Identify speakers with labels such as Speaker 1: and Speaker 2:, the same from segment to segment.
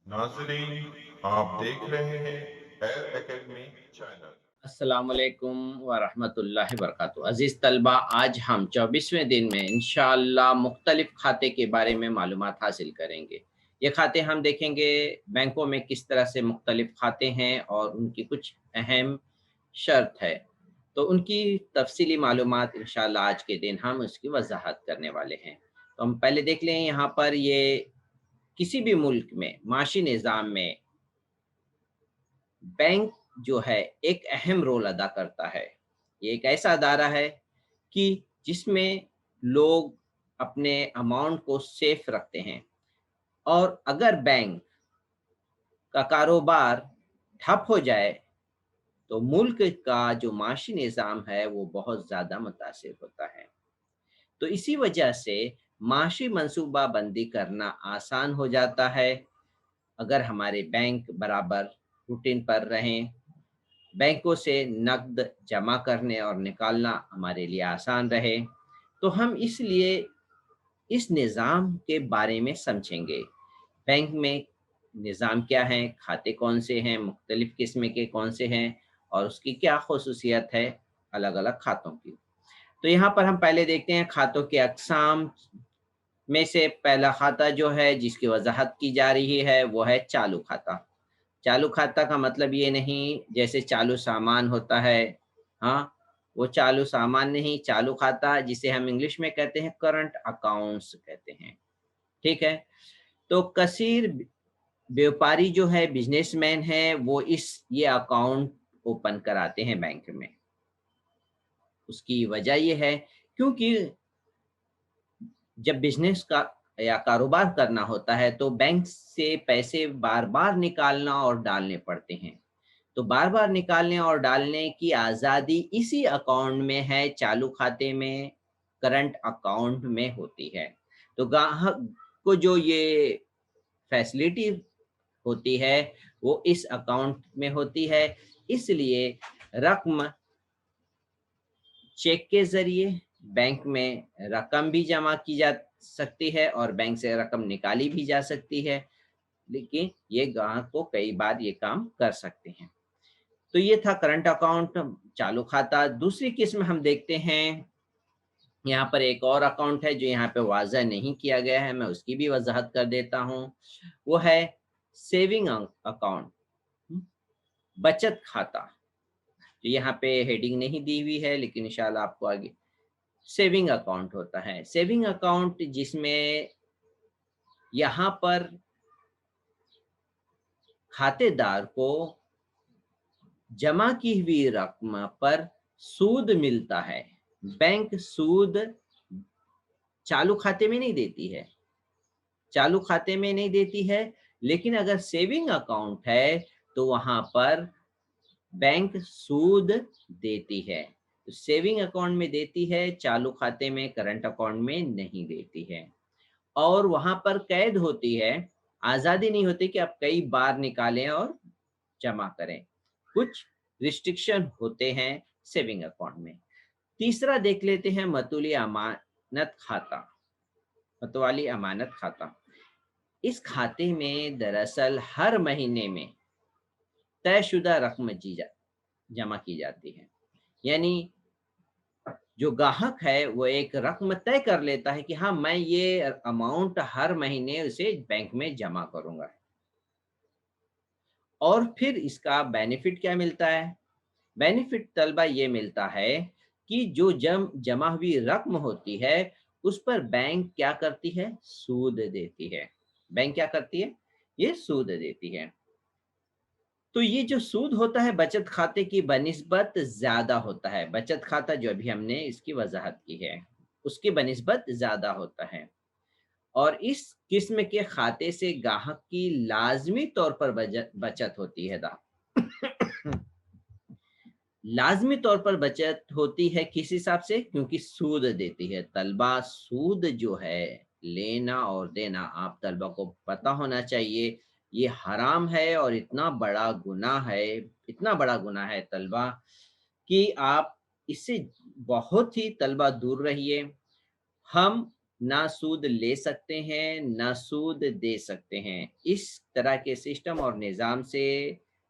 Speaker 1: नाजरीन, आप देख रहे हैं एयर एकेडमी चैनल।
Speaker 2: अस्सलाम वालेकुम व रहमतुल्लाहि व बरकातुहू। अज़ीज़ तलबा, आज हम 24वें दिन में इंशाअल्लाह मुख्तलिफ़ खाते के बारे में मालूमात हासिल करेंगे। ये खाते हम देखेंगे बैंकों में किस तरह से मुख्तलिफ़ खाते हैं और उनकी कुछ अहम शर्त है। तो उनकी तफ़सीली मालूमात इंशाअल्लाह आज के दिन हम उसकी वज़ाहत करने वाले हैं। तो हम पहले देख लें यहाँ पर ये किसी भी मुल्क में माशी निज़ाम में बैंक जो है एक अहम रोल अदा करता है। ये एक ऐसा अदारा है कि जिसमें लोग अपने अमाउंट को सेफ रखते हैं और अगर बैंक का कारोबार ठप हो जाए तो मुल्क का जो माशी निज़ाम है वो बहुत ज़्यादा मुतासिर होता है। तो इसी वजह से माशी मनसूबा बंदी करना आसान हो जाता है अगर हमारे बैंक बराबर रूटीन पर रहें। बैंकों से नकद जमा करने और निकालना हमारे लिए आसान रहे, तो हम इसलिए इस निज़ाम के बारे में समझेंगे। बैंक में निज़ाम क्या है, खाते कौन से हैं, मुख्तलिफ़ किस्म के कौन से हैं और उसकी क्या ख़ुसूसियत है अलग अलग खातों की। तो यहाँ पर हम पहले देखते हैं खातों के अक़साम में से पहला खाता जो है जिसकी वजाहत की जा रही है वो है चालू खाता। चालू खाता का मतलब ये नहीं जैसे चालू सामान होता है, हाँ, वो चालू सामान नहीं, चालू खाता जिसे हम इंग्लिश में कहते हैं करंट अकाउंट्स कहते हैं, ठीक है? तो कसीर व्यापारी जो है बिजनेसमैन है वो ये अकाउंट ओपन कराते हैं बैंक में। उसकी वजह ये है क्योंकि जब बिजनेस का या कारोबार करना होता है तो बैंक से पैसे बार-बार निकालना और डालने पड़ते हैं। तो बार-बार निकालने और डालने की आज़ादी इसी अकाउंट में है, चालू खाते में, करंट अकाउंट में होती है। तो ग्राहक को जो ये फैसिलिटी होती है, वो इस अकाउंट में होती है। इसलिए रक़्म चेक के ज़रिए बैंक में रकम भी जमा की जा सकती है और बैंक से रकम निकाली भी जा सकती है, लेकिन ये ग्राहक को कई बार ये काम कर सकते हैं। तो ये था करंट अकाउंट, चालू खाता। दूसरी किस्म हम देखते हैं, यहाँ पर एक और अकाउंट है जो यहाँ पे वाज़ह नहीं किया गया है, मैं उसकी भी वज़ाहत कर देता हूँ। वो है सेविंग अकाउंट, बचत खाता। तो यहाँ पे हेडिंग नहीं दी हुई है लेकिन इंशाल्लाह आपको आगे सेविंग अकाउंट होता है। सेविंग अकाउंट जिसमें यहाँ पर खातेदार को जमा की हुई रकम पर सूद मिलता है। बैंक सूद चालू खाते में नहीं देती है, चालू खाते में नहीं देती है, लेकिन अगर सेविंग अकाउंट है तो वहाँ पर बैंक सूद देती है। तो सेविंग अकाउंट में देती है, चालू खाते में, करंट अकाउंट में नहीं देती है। और वहाँ पर कैद होती है, आज़ादी नहीं होती कि आप कई बार निकालें और जमा करें। कुछ रिस्ट्रिक्शन होते हैं सेविंग अकाउंट में। तीसरा देख लेते हैं मतूली अमानत खाता, मतवाली अमानत खाता। इस खाते में दरअसल हर महीने में तयशुदा रकम जमा की जाती है। यानी जो ग्राहक है वो एक रकम तय कर लेता है कि हाँ, मैं ये अमाउंट हर महीने उसे बैंक में जमा करूँगा। और फिर इसका बेनिफिट क्या मिलता है? बेनिफिट तलबा ये मिलता है कि जो जमा हुई रकम होती है उस पर बैंक क्या करती है? सूद देती है। बैंक क्या करती है? ये सूद देती है। तो ये जो सूद होता है बचत खाते की बनिस्बत ज़्यादा होता है। बचत खाता जो अभी हमने इसकी वज़ाहत की है, उसकी बनिस्बत ज़्यादा होता है। और इस किस्म के खाते से ग्राहक की लाज़मी तौर पर बचत होती है लाज़मी तौर पर बचत होती है किस हिसाब से? क्योंकि सूद देती है। तलबा सूद जो है, लेना और देना आप तलबा को पता होना चाहिए, ये हराम है और इतना बड़ा गुनाह है, इतना बड़ा गुनाह है तलबा कि आप इससे बहुत ही तलबा दूर रहिए। हम ना सूद ले सकते हैं, ना सूद दे सकते हैं। इस तरह के सिस्टम और निज़ाम से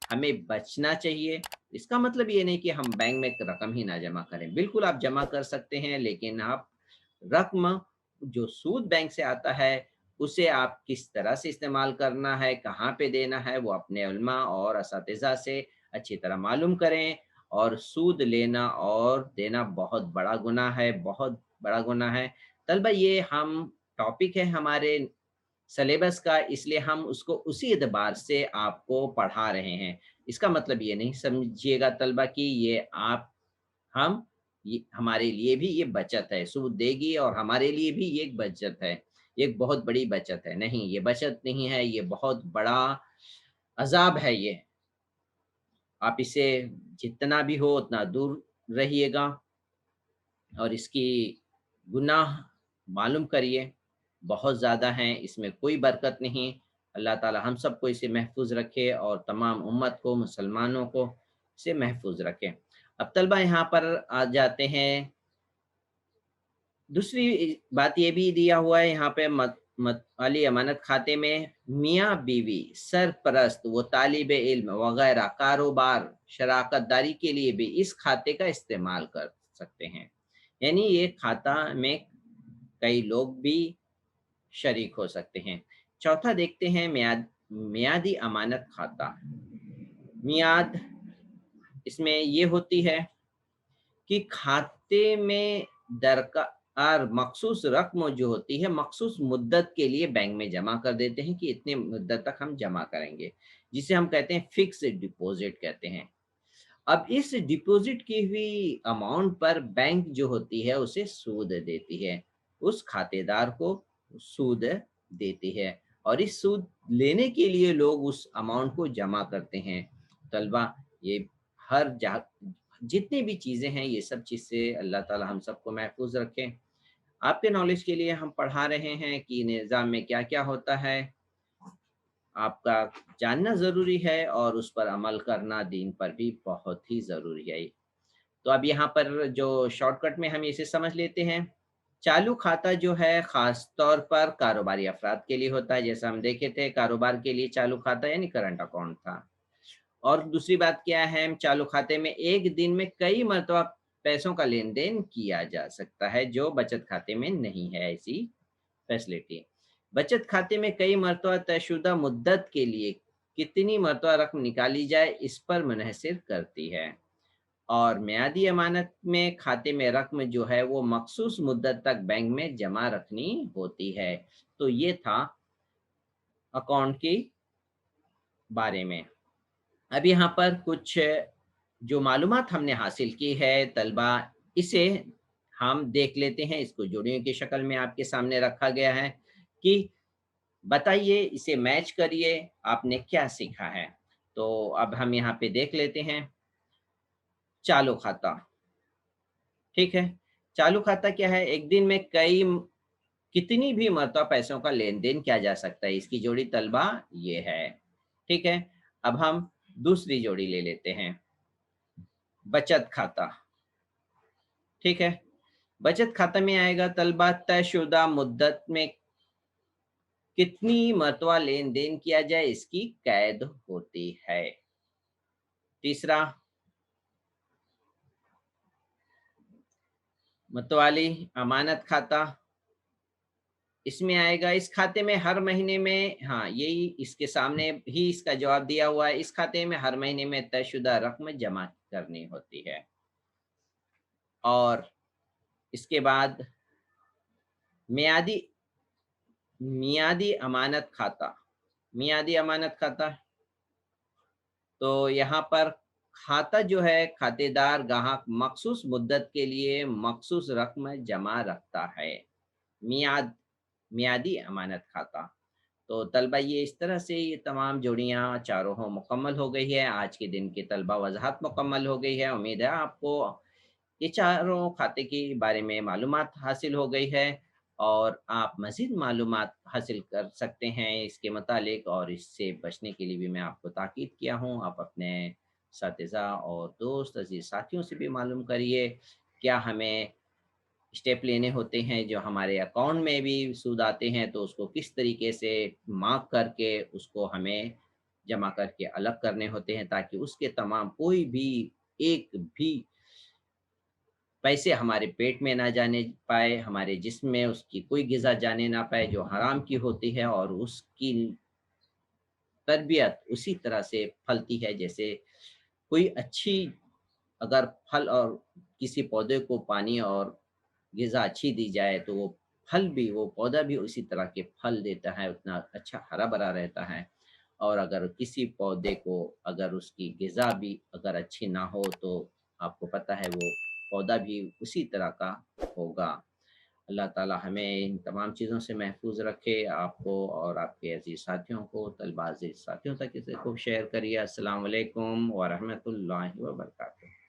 Speaker 2: हमें बचना चाहिए। इसका मतलब ये नहीं कि हम बैंक में रकम ही ना जमा करें। बिल्कुल आप जमा कर सकते हैं, लेकिन आप रक़्म जो सूद बैंक से आता है, उसे आप किस तरह से इस्तेमाल करना है, कहाँ पे देना है, वो अपने उलमा और असातिज़ा से अच्छी तरह मालूम करें। और सूद लेना और देना बहुत बड़ा गुनाह है, बहुत बड़ा गुनाह है। तलबा ये हम टॉपिक है हमारे सिलेबस का, इसलिए हम उसको उसी एतबार से आपको पढ़ा रहे हैं। इसका मतलब ये नहीं समझिएगा तलबा कि ये आप हम ये हमारे लिए भी ये बचत है, सूद देगी और हमारे लिए भी ये एक बचत है, ये एक बहुत बड़ी बचत है। नहीं, ये बचत नहीं है, ये बहुत बड़ा अज़ाब है ये। आप इसे जितना भी हो उतना दूर रहिएगा और इसकी गुनाह मालूम करिए, बहुत ज़्यादा हैं, इसमें कोई बरकत नहीं। अल्लाह ताला हम सबको इसे महफ़ूज़ रखे और तमाम उम्मत को, मुसलमानों को इसे महफ़ूज़ रखे। अब तलबा यहाँ पर आ जाते हैं, दूसरी बात ये भी दिया हुआ है यहाँ पे मत मत वाली अमानत खाते में मियाँ-बीवी, सरपरस्त, वो तालिब इल्म वग़ैरह कारोबार, शराकतदारी के लिए भी इस खाते का इस्तेमाल कर सकते हैं। यानी ये खाता में कई लोग भी शरीक हो सकते हैं। चौथा देखते हैं मियादी अमानत खाता। मियाद इसमें ये होती है कि खाते में दरकार मखसूस रकम जो होती है, मखसूस मुद्दत के लिए बैंक में जमा कर देते हैं कि इतने मुद्दत तक हम जमा करेंगे, जिसे हम कहते हैं फिक्स्ड डिपॉज़िट कहते हैं। अब इस डिपॉज़िट की हुई अमाउंट पर बैंक जो होती है उसे सूद देती है, उस खातेदार को सूद देती है और इस सूद लेने के लिए लोग उस अमाउंट को जमा करते हैं। तलबा ये हर जहाँ जितनी भी चीज़ें हैं, ये सब चीज़ से अल्लाह ताला हम सबको महफूज रखें। आपके नॉलेज के लिए हम पढ़ा रहे हैं कि निज़ाम में क्या-क्या होता है, आपका जानना ज़रूरी है और उस पर अमल करना दीन पर भी बहुत ही ज़रूरी है। तो अब यहाँ पर जो शॉर्टकट में हम इसे समझ लेते हैं। चालू खाता जो है ख़ास तौर पर कारोबारी अफ़राद के लिए होता है, जैसा हम देखे थे कारोबार के लिए चालू खाता यानी करंट अकाउंट था। और दूसरी बात क्या है, चालू खाते में एक दिन में कई मर्तबा पैसों का लेन-देन किया जा सकता है, जो बचत खाते में नहीं है ऐसी फैसिलिटी। बचत खाते में कई मर्तबा तयशुदा मुद्दत के लिए कितनी मर्तबा रक़्म निकाली जाए, इस पर मुनहसिर करती है। और मियादी अमानत में खाते में रक़्म जो है वो मख़सूस मुद्दत तक बैंक में जमा रखनी होती है। तो ये था अकाउंट के बारे में। अब यहाँ पर कुछ जो मालूमात हमने हासिल की है तलबा, इसे हम देख लेते हैं। इसको जोड़ियों की शक्ल में आपके सामने रखा गया है कि बताइए, इसे मैच करिए, आपने क्या सीखा है। तो अब हम यहाँ पे देख लेते हैं चालू खाता, ठीक है। चालू खाता क्या है, एक दिन में कितनी भी मरतबा पैसों का लेन-देन किया जा सकता है, इसकी जोड़ी तलबा ये है, ठीक है। अब हम दूसरी जोड़ी ले लेते हैं, बचत खाता, ठीक है। बचत खाता में आएगा तलबा तयशुदा मुद्दत में कितनी मरतबा लेन-देन किया जाए इसकी कैद होती है। तीसरा मतवाली अमानत खाता, इसमें आएगा इस खाते में हर महीने में, हाँ, यही इसके सामने ही इसका जवाब दिया हुआ है, इस खाते में हर महीने में तयशुदा रक़्म जमा करनी होती है। और इसके बाद मियादी मियादी अमानत खाता, मियादी अमानत खाता, तो यहाँ पर खाता जो है खातेदार ग्राहक मखसूस मुद्दत के लिए मखसूस रक़्म जमा रखता है। मियाद मियादी अमानत खाता। तो तलबा ये इस तरह से ये तमाम जोड़ियाँ चारों हों मुकम्मल हो गई है। आज के दिन की तलबा वज़ाहत मुकम्मल हो गई है। उम्मीद है आपको ये चारों खाते के बारे में मालूमात हासिल हो गई है और आप मज़ीद मालूमात हासिल कर सकते हैं इसके मुतालिक, और इससे बचने के लिए भी मैं आपको ताकीद किया हूँ। आप अपने असातिज़ा और दोस्त, अज़ीज़ साथियों से भी मालूम करिए, क्या हमें स्टेप लेने होते हैं, जो हमारे अकाउंट में भी सूद आते हैं, तो उसको किस तरीके से मार्क करके उसको हमें जमा करके अलग करने होते हैं, ताकि उसके तमाम कोई भी एक भी पैसे हमारे पेट में ना जाने पाए, हमारे जिस्म में उसकी कोई ग़िज़ा जाने ना पाए जो हराम की होती है, और उसकी तरबियत उसी तरह से फलती है जैसे कोई अच्छी, अगर फल और किसी पौधे को पानी और ग़िज़ा अच्छी दी जाए, तो वो फल भी, वो पौधा भी उसी तरह के फल देता है, उतना अच्छा हरा-भरा रहता है। और अगर किसी पौधे को, अगर उसकी ग़िज़ा भी अगर अच्छी ना हो, तो आपको पता है वो पौधा भी उसी तरह का होगा। अल्लाह ताला हमें इन तमाम चीज़ों से महफूज़ रखे, आपको और आपके अज़ीज़ साथियों को, तलबा अज़ीज़ साथियों तक इसे खूब शेयर करिए। अस्सलामु अलैकुम व रहमतुल्लाहि व बरकातुहू।